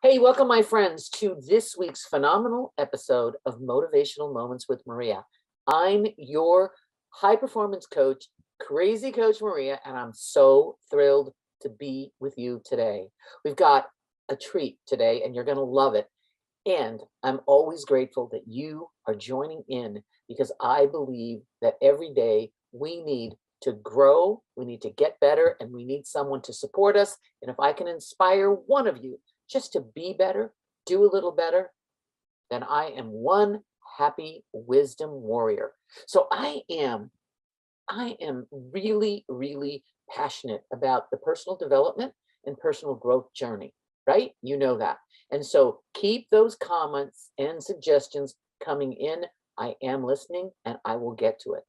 Hey, welcome, my friends, to this week's phenomenal episode of Motivational Moments with Maria. I'm your high performance coach, Crazy Coach Maria, and I'm so thrilled to be with you today. We've got a treat today, and you're going to love it. And I'm always grateful that you are joining in because I believe that every day we need to grow, we need to get better, and we need someone to support us. And if I can inspire one of you just to be better, do a little better, then I am one happy wisdom warrior. So I am really, really passionate about the personal development and personal growth journey, right? You know that. And so keep those comments and suggestions coming in. I am listening and I will get to it.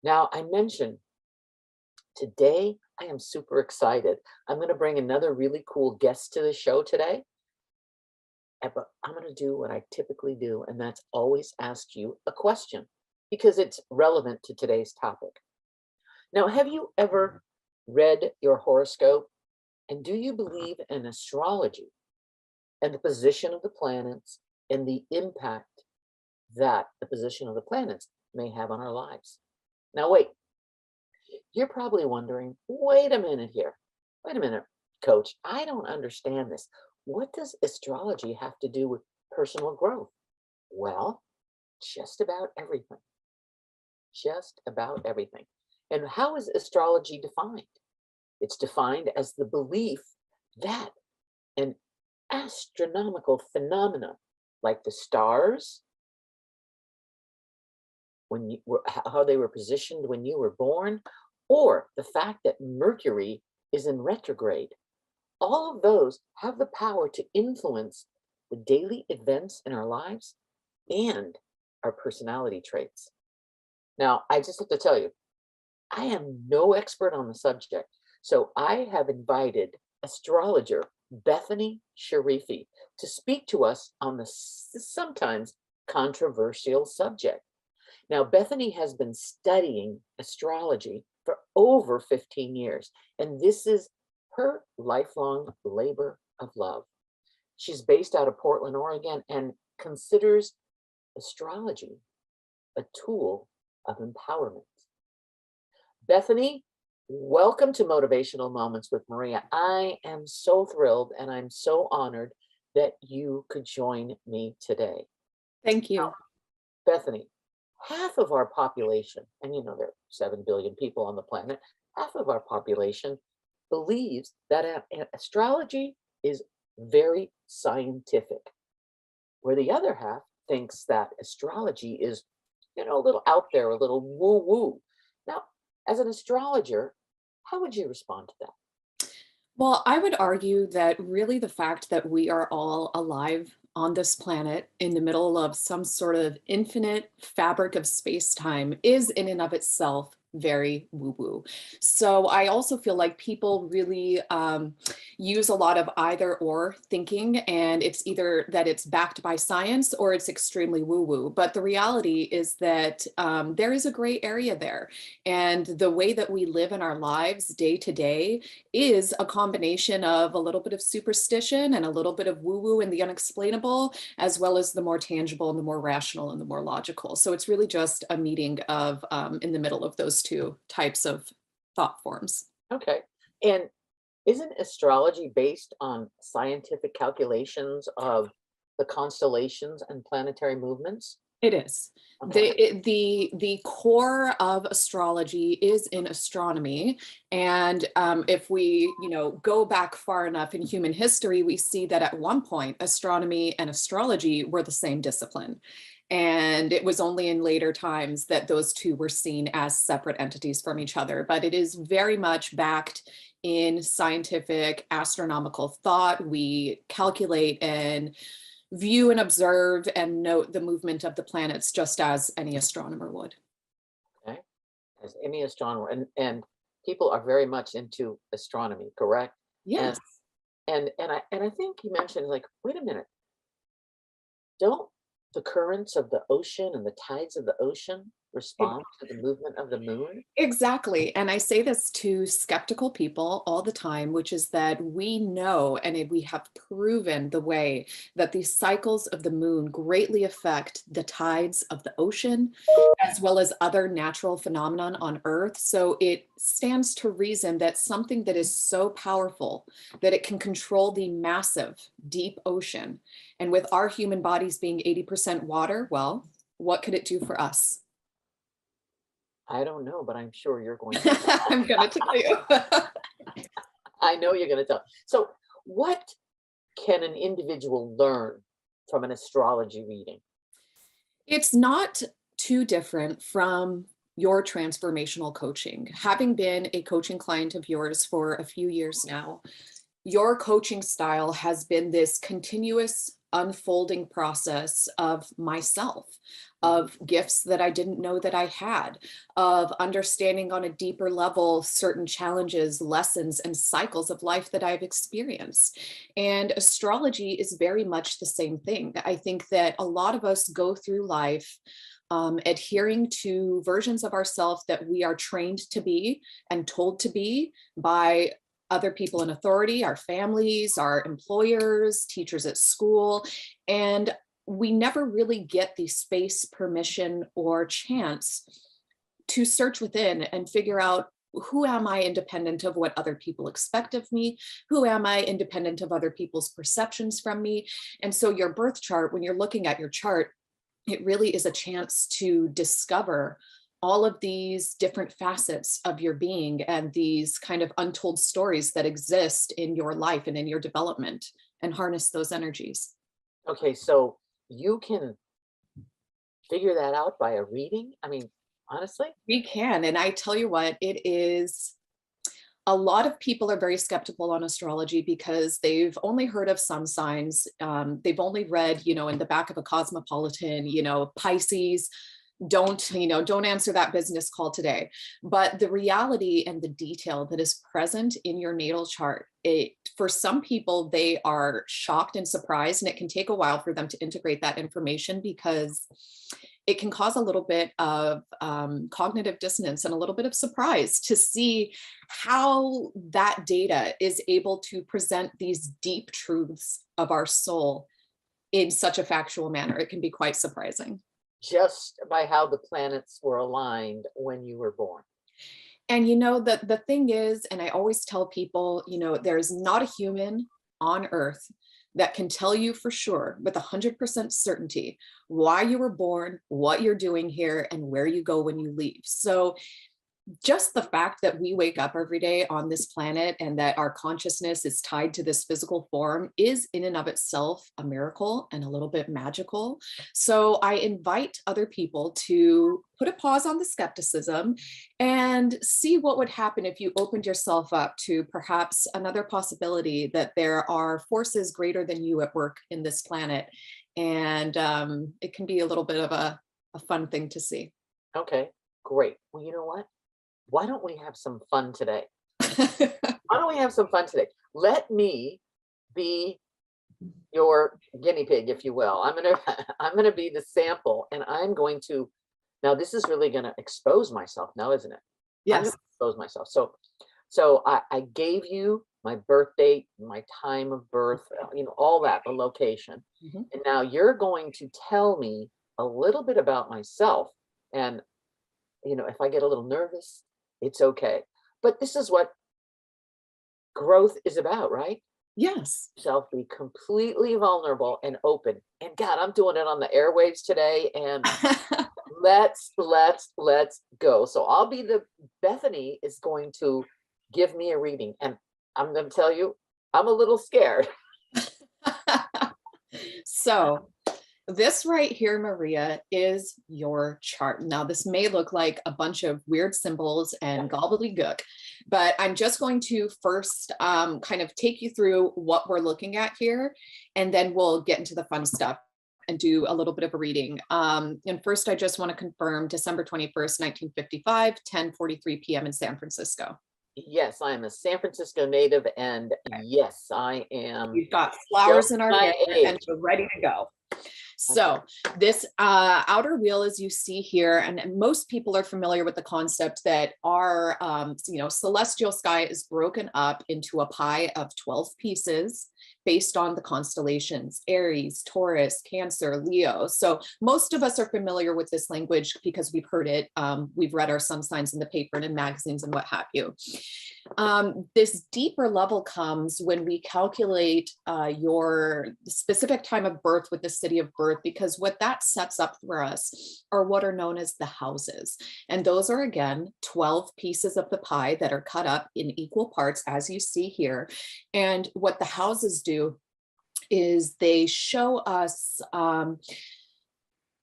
Now, I mentioned today, I am super excited. I'm going to bring another really cool guest to the show today. But I'm going to do what I typically do, and that's always ask you a question because it's relevant to today's topic. Now, have you ever read your horoscope? And do you believe in astrology and the position of the planets and the impact that the position of the planets may have on our lives? Now, wait, you're probably wondering, wait a minute here. Wait a minute, coach, I don't understand this. What does astrology have to do with personal growth? Well, just about everything. Just about everything. And how is astrology defined? It's defined as the belief that an astronomical phenomena like the stars, how they were positioned when you were born, or the fact that Mercury is in retrograde, all of those have the power to influence the daily events in our lives and our personality traits. Now, I just have to tell you, I am no expert on the subject, so I have invited astrologer Bethany Sharifi to speak to us on the sometimes controversial subject. Now, Bethany has been studying astrology for over 15 years, and this is her lifelong labor of love. She's based out of Portland, Oregon, and considers astrology a tool of empowerment. Bethany, welcome to Motivational Moments with Maria. I am so thrilled and I'm so honored that you could join me today. Thank you. Now, Bethany, half of our population, and you know there are 7 billion people on the planet, half of our population believes that astrology is very scientific, where the other half thinks that astrology is, a little out there, a little woo-woo. Now, as an astrologer, how would you respond to that? Well, I would argue that really the fact that we are all alive on this planet in the middle of some sort of infinite fabric of space-time is in and of itself very woo-woo. So I also feel like people really use a lot of either or thinking, and it's either that it's backed by science or it's extremely woo-woo. But the reality is that there is a gray area there. And the way that we live in our lives day to day is a combination of a little bit of superstition and a little bit of woo-woo and the unexplainable, as well as the more tangible and the more rational and the more logical. So it's really just a meeting of in the middle of those two types of thought forms. Okay. And isn't astrology based on scientific calculations of the constellations and planetary movements? It is. Okay. The core of astrology is in astronomy. And if we, go back far enough in human history, we see that at one point, astronomy and astrology were the same discipline. And it was only in later times that those two were seen as separate entities from each other. But it is very much backed in scientific astronomical thought. We calculate and view and observe and note the movement of the planets just as any astronomer would. Okay. As any astronomer, and people are very much into astronomy, correct? Yes. And I think you mentioned, like, wait a minute, don't the currents of the ocean and the tides of the ocean respond to the movement of the moon? Exactly. And I say this to skeptical people all the time, which is that we know and we have proven the way that these cycles of the moon greatly affect the tides of the ocean, as well as other natural phenomenon on Earth. So it stands to reason that something that is so powerful that it can control the massive deep ocean. And with our human bodies being 80% water, well, what could it do for us? I don't know, but I'm sure you're going to. I'm going to tell you. I know you're going to tell. So, what can an individual learn from an astrology reading? It's not too different from your transformational coaching. Having been a coaching client of yours for a few years now, your coaching style has been this continuous unfolding process of myself, of gifts that I didn't know that I had, of understanding on a deeper level certain challenges, lessons, and cycles of life that I've experienced. And astrology is very much the same thing. I think that a lot of us go through life adhering to versions of ourselves that we are trained to be and told to be by other people in authority, our families, our employers, teachers at school. And we never really get the space, permission, or chance to search within and figure out, who am I independent of what other people expect of me? Who am I independent of other people's perceptions from me? And so your birth chart, when you're looking at your chart, it really is a chance to discover all of these different facets of your being and these kind of untold stories that exist in your life and in your development, and harness those energies. Okay, so you can figure that out by a reading? I mean, honestly? We can. And I tell you what, it is a lot of people are very skeptical on astrology because they've only heard of sun signs. They've only read, in the back of a Cosmopolitan, Pisces, don't answer that business call today. But the reality and the detail that is present in your natal chart, for some people, they are shocked and surprised, and it can take a while for them to integrate that information because it can cause a little bit of cognitive dissonance and a little bit of surprise to see how that data is able to present these deep truths of our soul in such a factual manner. It can be quite surprising. Just by how the planets were aligned when you were born. And the thing is, and I always tell people, there's not a human on earth that can tell you for sure with 100% certainty why you were born, what you're doing here, and where you go when you leave. So just the fact that we wake up every day on this planet and that our consciousness is tied to this physical form is in and of itself a miracle and a little bit magical. So I invite other people to put a pause on the skepticism and see what would happen if you opened yourself up to perhaps another possibility that there are forces greater than you at work in this planet. And it can be a little bit of a fun thing to see. Okay, great. Well, you know what? Why don't we have some fun today? Why don't we have some fun today? Let me be your guinea pig, if you will. I'm gonna I'm gonna be the sample, and I'm going to. Now, this is really gonna expose myself now, isn't it? I'm Yes. gonna expose myself. So I gave you my birth date, my time of birth, all that, the location, Mhm. and now you're going to tell me a little bit about myself. And if I get a little nervous, it's okay. But this is what growth is about, right? Yes. Self, be completely vulnerable and open. And God, I'm doing it on the airwaves today. And let's go. So I'll be Bethany is going to give me a reading. And I'm going to tell you, I'm a little scared. So this right here, Maria, is your chart. Now, this may look like a bunch of weird symbols and gobbledygook, but I'm just going to first kind of take you through what we're looking at here, and then we'll get into the fun stuff and do a little bit of a reading. And first, I just want to confirm December 21st, 1955, 10:43 p.m. in San Francisco. Yes, I am a San Francisco native. And yes, I am. We've got flowers in our my hair age. and we're ready to go. So this outer wheel, as you see here, and most people are familiar with the concept that our, celestial sky is broken up into a pie of 12 pieces based on the constellations: Aries, Taurus, Cancer, Leo. So most of us are familiar with this language because we've heard it. We've read our sun signs in the paper and in magazines and what have you. This deeper level comes when we calculate your specific time of birth with the city of birth, because what that sets up for us are what are known as the houses. And those are, again, 12 pieces of the pie that are cut up in equal parts, as you see here. And what the houses do is they show us,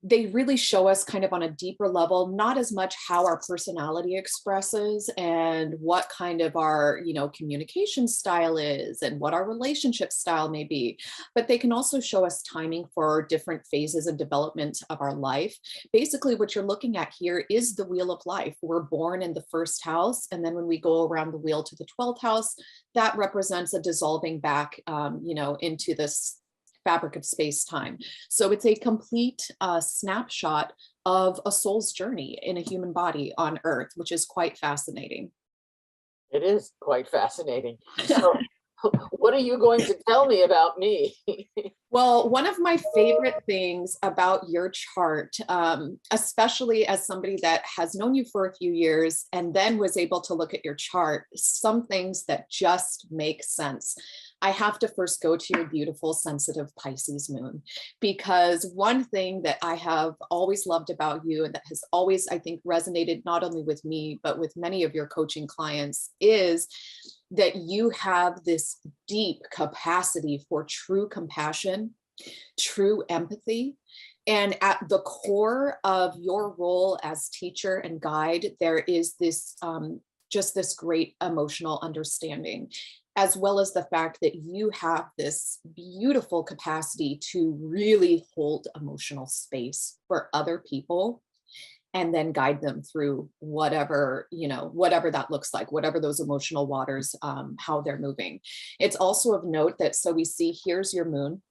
they really show us kind of on a deeper level, not as much how our personality expresses and what kind of our, communication style is and what our relationship style may be, but they can also show us timing for different phases of development of our life. Basically, what you're looking at here is the wheel of life. We're born in the first house, and then when we go around the wheel to the 12th house, that represents a dissolving back, into this fabric of space-time. So it's a complete snapshot of a soul's journey in a human body on Earth, which is quite fascinating. It is quite fascinating. So what are you going to tell me about me? Well, one of my favorite things about your chart, especially as somebody that has known you for a few years and then was able to look at your chart, some things that just make sense. I have to first go to your beautiful, sensitive Pisces moon, because one thing that I have always loved about you, and that has always, I think, resonated not only with me, but with many of your coaching clients, is that you have this deep capacity for true compassion, true empathy. And at the core of your role as teacher and guide, there is this just this great emotional understanding, as well as the fact that you have this beautiful capacity to really hold emotional space for other people and then guide them through whatever, whatever that looks like, whatever those emotional waters, how they're moving. It's also of note that, so we see here's your moon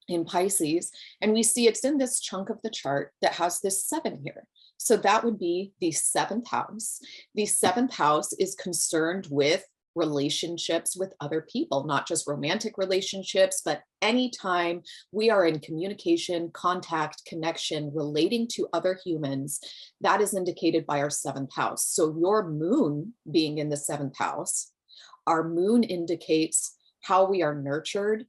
in Pisces, and we see it's in this chunk of the chart that has this 7 here. So that would be the 7th house. The 7th house is concerned with relationships with other people, not just romantic relationships, but anytime we are in communication, contact, connection, relating to other humans, that is indicated by our 7th house. So your moon being in the 7th house, our moon indicates how we are nurtured,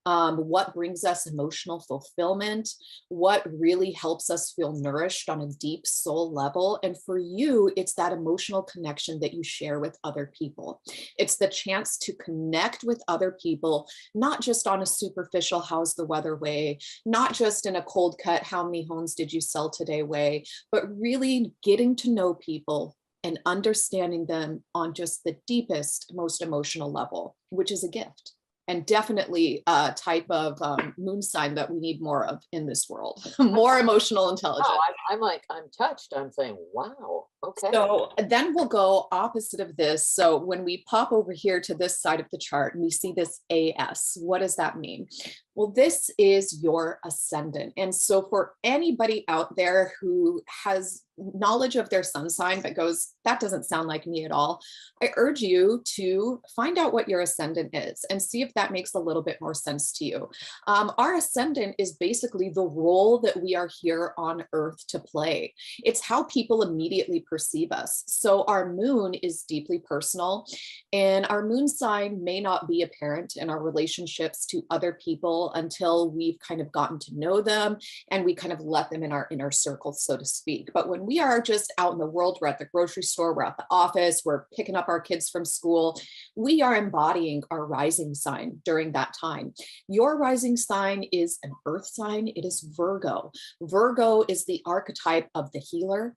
what brings us emotional fulfillment, what really helps us feel nourished on a deep soul level. And for you, it's that emotional connection that you share with other people. It's the chance to connect with other people, not just on a superficial how's the weather way, not just in a cold cut, how many homes did you sell today way, but really getting to know people and understanding them on just the deepest, most emotional level, which is a gift. And definitely a type of moon sign that we need more of in this world, more emotional intelligence. Oh, I'm touched. I'm saying, wow, okay. So then we'll go opposite of this. So when we pop over here to this side of the chart and we see this AS, what does that mean? Well, this is your ascendant. And so for anybody out there who has knowledge of their sun sign but goes, that doesn't sound like me at all, I urge you to find out what your ascendant is and see if that makes a little bit more sense to you. Our ascendant is basically the role that we are here on Earth to play. It's how people immediately perceive us. So our moon is deeply personal, and our moon sign may not be apparent in our relationships to other people until we've kind of gotten to know them and we kind of let them in our inner circle, so to speak. But when we are just out in the world, we're at the grocery store, we're at the office, we're picking up our kids from school, we are embodying our rising sign during that time. Your rising sign is an earth sign. It is Virgo. Virgo is the archetype of the healer,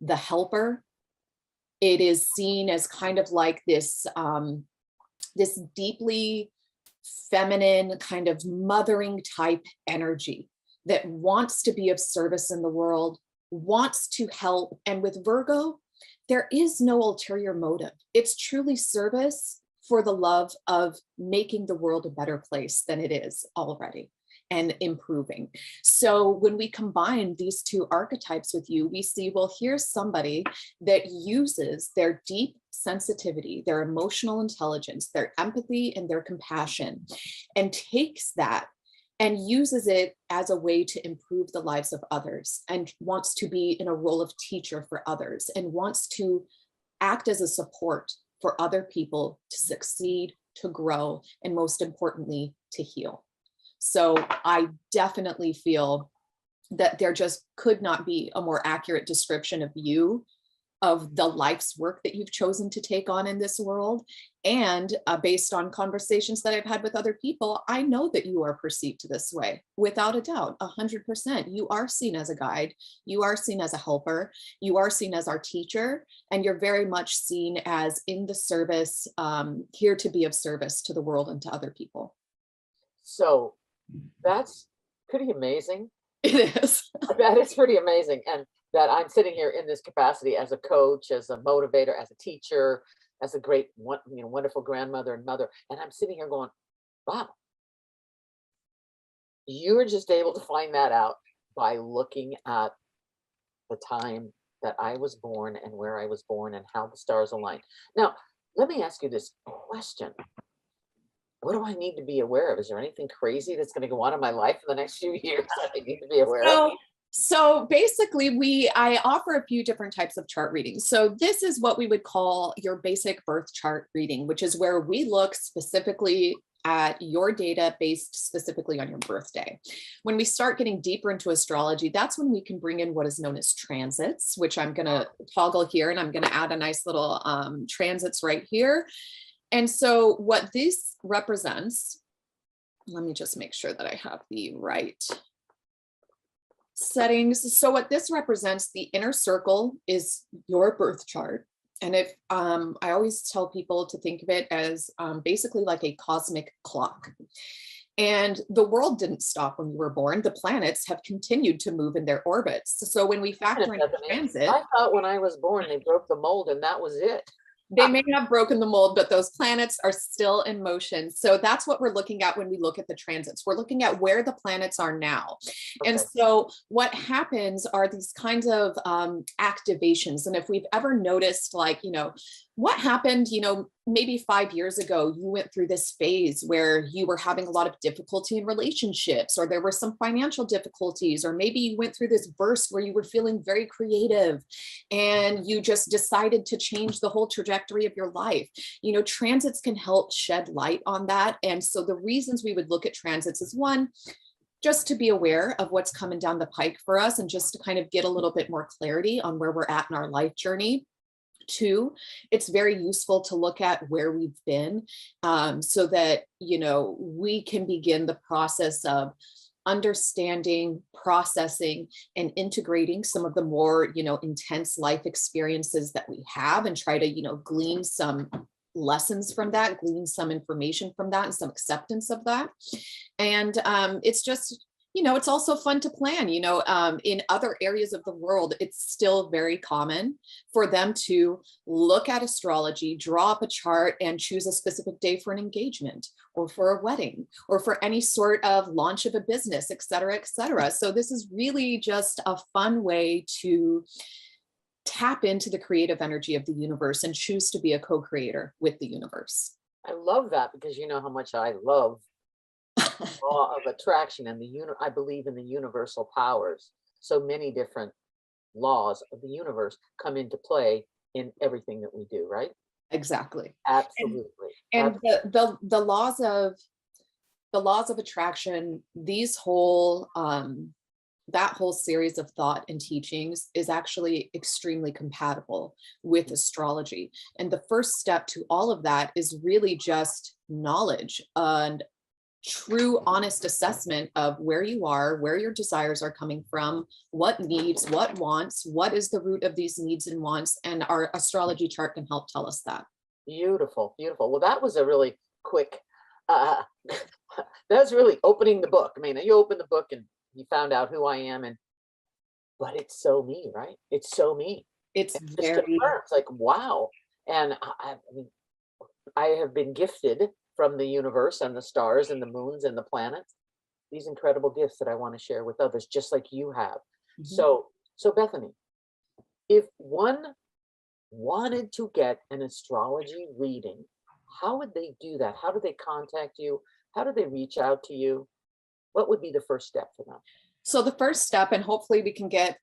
the helper. It is seen as kind of like this, this deeply feminine kind of mothering type energy that wants to be of service in the world, wants to help. And with Virgo, there is no ulterior motive. It's truly service for the love of making the world a better place than it is already. and improving. So when we combine these two archetypes with you, we see, well, here's somebody that uses their deep sensitivity, their emotional intelligence, their empathy, and their compassion, and takes that and uses it as a way to improve the lives of others, and wants to be in a role of teacher for others, and wants to act as a support for other people to succeed, to grow, and most importantly, to heal. So I definitely feel that there just could not be a more accurate description of you, of the life's work that you've chosen to take on in this world. And based on conversations that I've had with other people, I know that you are perceived this way, without a doubt, 100%. You are seen as a guide, you are seen as a helper, you are seen as our teacher, and you're very much seen as in the service, here to be of service to the world and to other people. So that's pretty amazing. It is. That is pretty amazing. And that I'm sitting here in this capacity as a coach, as a motivator, as a teacher, as a great, wonderful grandmother and mother. And I'm sitting here going, wow, you were just able to find that out by looking at the time that I was born and where I was born and how the stars aligned. Now, let me ask you this question. What do I need to be aware of? Is there anything crazy that's going to go on in my life in the next few years that I need to be aware of? So basically, I offer a few different types of chart readings. So this is what we would call your basic birth chart reading, which is where we look specifically at your data based specifically on your birthday. When we start getting deeper into astrology, that's when we can bring in what is known as transits, which I'm going to toggle here, and I'm going to add a nice little transits right here. And so what this represents, let me just make sure that I have the right settings. So what this represents, the inner circle is your birth chart. And if I always tell people to think of it as basically like a cosmic clock. And the world didn't stop when you were born. The planets have continued to move in their orbits. So when we factor in transit, I thought when I was born, they broke the mold and that was it. They may have broken the mold, but those planets are still in motion. So that's what we're looking at when we look at the transits. We're looking at where the planets are now. Okay. And so what happens are these kinds of activations. And if we've ever noticed, like, what happened, maybe 5 years ago, you went through this phase where you were having a lot of difficulty in relationships, or there were some financial difficulties, or maybe you went through this burst where you were feeling very creative and you just decided to change the whole trajectory of your life. Transits can help shed light on that. And so the reasons we would look at transits is, one, just to be aware of what's coming down the pike for us and just to kind of get a little bit more clarity on where we're at in our life journey. Two, it's very useful to look at where we've been so that, we can begin the process of understanding, processing, and integrating some of the more, intense life experiences that we have, and try to, glean some lessons from that, glean some information from that, and some acceptance of that. And it's just, it's also fun to plan. In other areas of the world, it's still very common for them to look at astrology, draw up a chart, and choose a specific day for an engagement, or for a wedding, or for any sort of launch of a business, et cetera, et cetera. So this is really just a fun way to tap into the creative energy of the universe and choose to be a co-creator with the universe. I love that, because you know how much I love law of attraction, and I believe in the universal powers. So many different laws of the universe come into play in everything that we do, right? Exactly. Absolutely. And the laws of attraction, that whole series of thought and teachings is actually extremely compatible with astrology. And the first step to all of that is really just knowledge and true, honest assessment of where you are, where your desires are coming from, what needs, what wants, what is the root of these needs and wants. And our astrology chart can help tell us that. Beautiful, beautiful. Well, that was a really quick, that's really opening the book. I mean, you open the book and you found out who I am, but it's so me, right? It's so me. It's very, it's like, wow. And I mean, I have been gifted from the universe and the stars and the moons and the planets these incredible gifts that I want to share with others, just like you have. Mhm. So Bethany, if one wanted to get an astrology reading, how would they do that? How do they contact you? How do they reach out to you? What would be the first step for them? So the first step, and hopefully we can get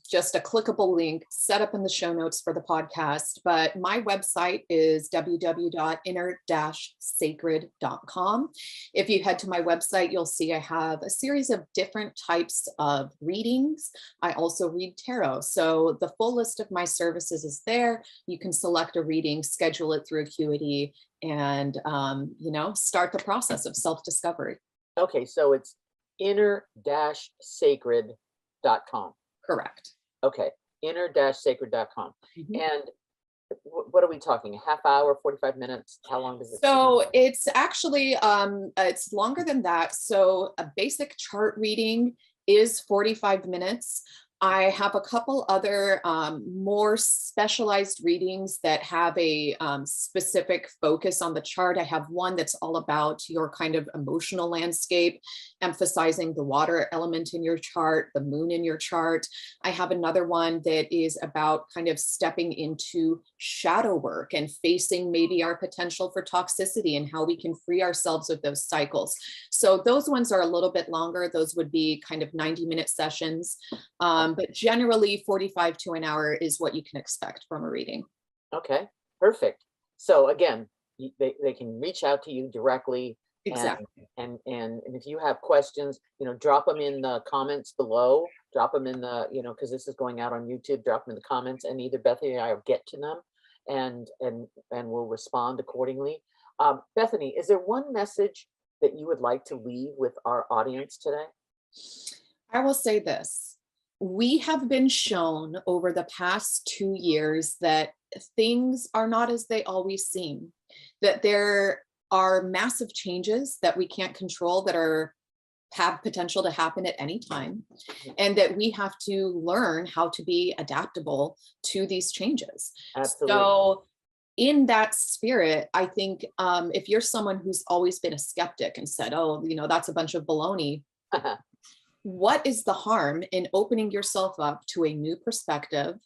just a clickable link set up in the show notes for the podcast, but my website is www.inner-sacred.com. If you head to my website, you'll see I have a series of different types of readings. I also read tarot. So the full list of my services is there. You can select a reading, schedule it through Acuity, and start the process of self-discovery. Okay, so it's inner-sacred.com. Correct. Okay, inner-sacred.com. Mhm. And what are we talking? A half hour, 45 minutes? How long does it take? So it's actually it's longer than that. So a basic chart reading is 45 minutes. I have a couple other more specialized readings that have a specific focus on the chart. I have one that's all about your kind of emotional landscape, emphasizing the water element in your chart, the moon in your chart. I have another one that is about kind of stepping into shadow work and facing maybe our potential for toxicity and how we can free ourselves of those cycles. So those ones are a little bit longer. Those would be kind of 90-minute sessions. But generally 45 to an hour is what you can expect from a reading. Okay, perfect. So again, they can reach out to you directly. Exactly. And if you have questions, drop them in the comments below. Drop them in the, because this is going out on YouTube. Drop them in the comments, and either Bethany or I will get to them, and we'll respond accordingly. Bethany, is there one message that you would like to leave with our audience today? I will say this. We have been shown over the past 2 years that things are not as they always seem, that there are massive changes that we can't control that have potential to happen at any time, and that we have to learn how to be adaptable to these changes. Absolutely. So in that spirit, I think if you're someone who's always been a skeptic and said, oh, that's a bunch of baloney, what is the harm in opening yourself up to a new perspective?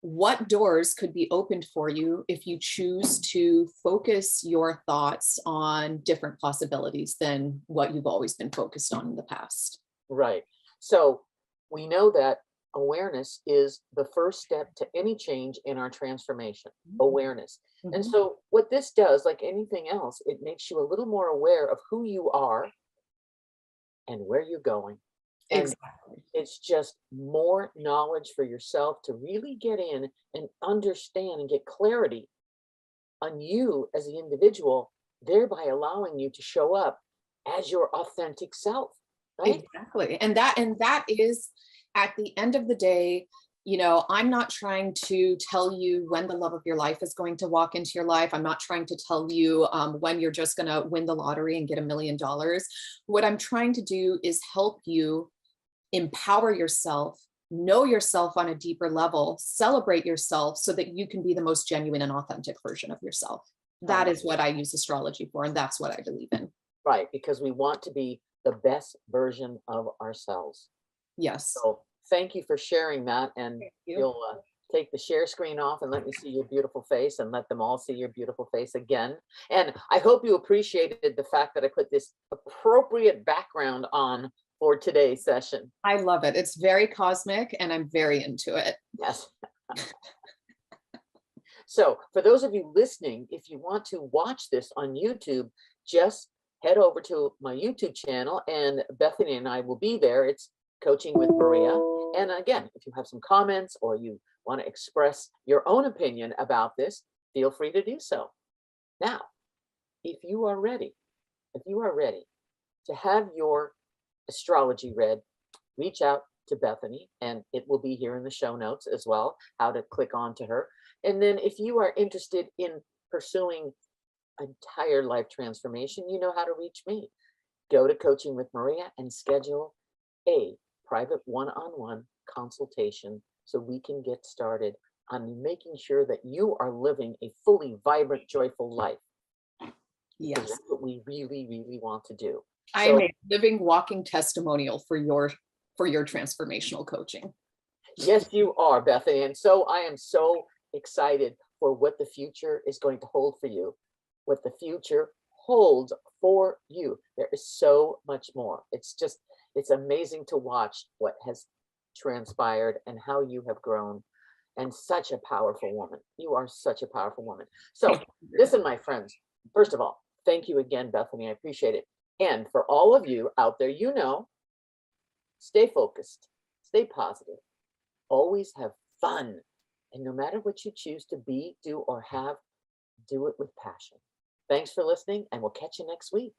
What doors could be opened for you if you choose to focus your thoughts on different possibilities than what you've always been focused on in the past? Right. So we know that awareness is the first step to any change in our transformation. Awareness. And Mhm. so what this does, like anything else, it makes you a little more aware of who you are and where you're going. And Exactly. it's just more knowledge for yourself to really get in and understand and get clarity on you as the individual, thereby allowing you to show up as your authentic self, right? Exactly. And that is, at the end of the day, I'm not trying to tell you when the love of your life is going to walk into your life. I'm not trying to tell you when you're just going to win the lottery and get $1 million. What I'm trying to do is help you empower yourself, know yourself on a deeper level, celebrate yourself so that you can be the most genuine and authentic version of yourself. I That love is what I use astrology for, and that's what I believe in. Right, because we want to be the best version of ourselves. Yes. So thank you for sharing that. And Thank you. you'll take the share screen off and let me see your beautiful face, and let them all see your beautiful face again. And I hope you appreciated the fact that I put this appropriate background on for today's session. I love it. It's very cosmic and I'm very into it. Yes. So for those of you listening, if you want to watch this on YouTube, just head over to my YouTube channel, and Bethany and I will be there. It's Coaching with Maria. And again, if you have some comments or you want to express your own opinion about this, feel free to do so. Now, if you are ready to have your astrology read, reach out to Bethany, and it will be here in the show notes as well, how to click on to her. And then if you are interested in pursuing entire life transformation, you know how to reach me. Go to Coaching with Maria and schedule a private one-on-one consultation so we can get started on making sure that you are living a fully vibrant, joyful life. Because Yes. that's what we really, really want to do. I am So a living, walking testimonial for your transformational coaching. yes, you are, Bethany. And so I am so excited for what the future is going to hold for you, what the future holds for you. There is so much more. It's amazing to watch what has transpired and how you have grown. And such a powerful woman. You are such a powerful woman. So, listen, my friends, first of all, thank you again, Bethany. I appreciate it. And for all of you out there, stay focused, stay positive, always have fun. And no matter what you choose to be, do, or have, do it with passion. Thanks for listening, and we'll catch you next week.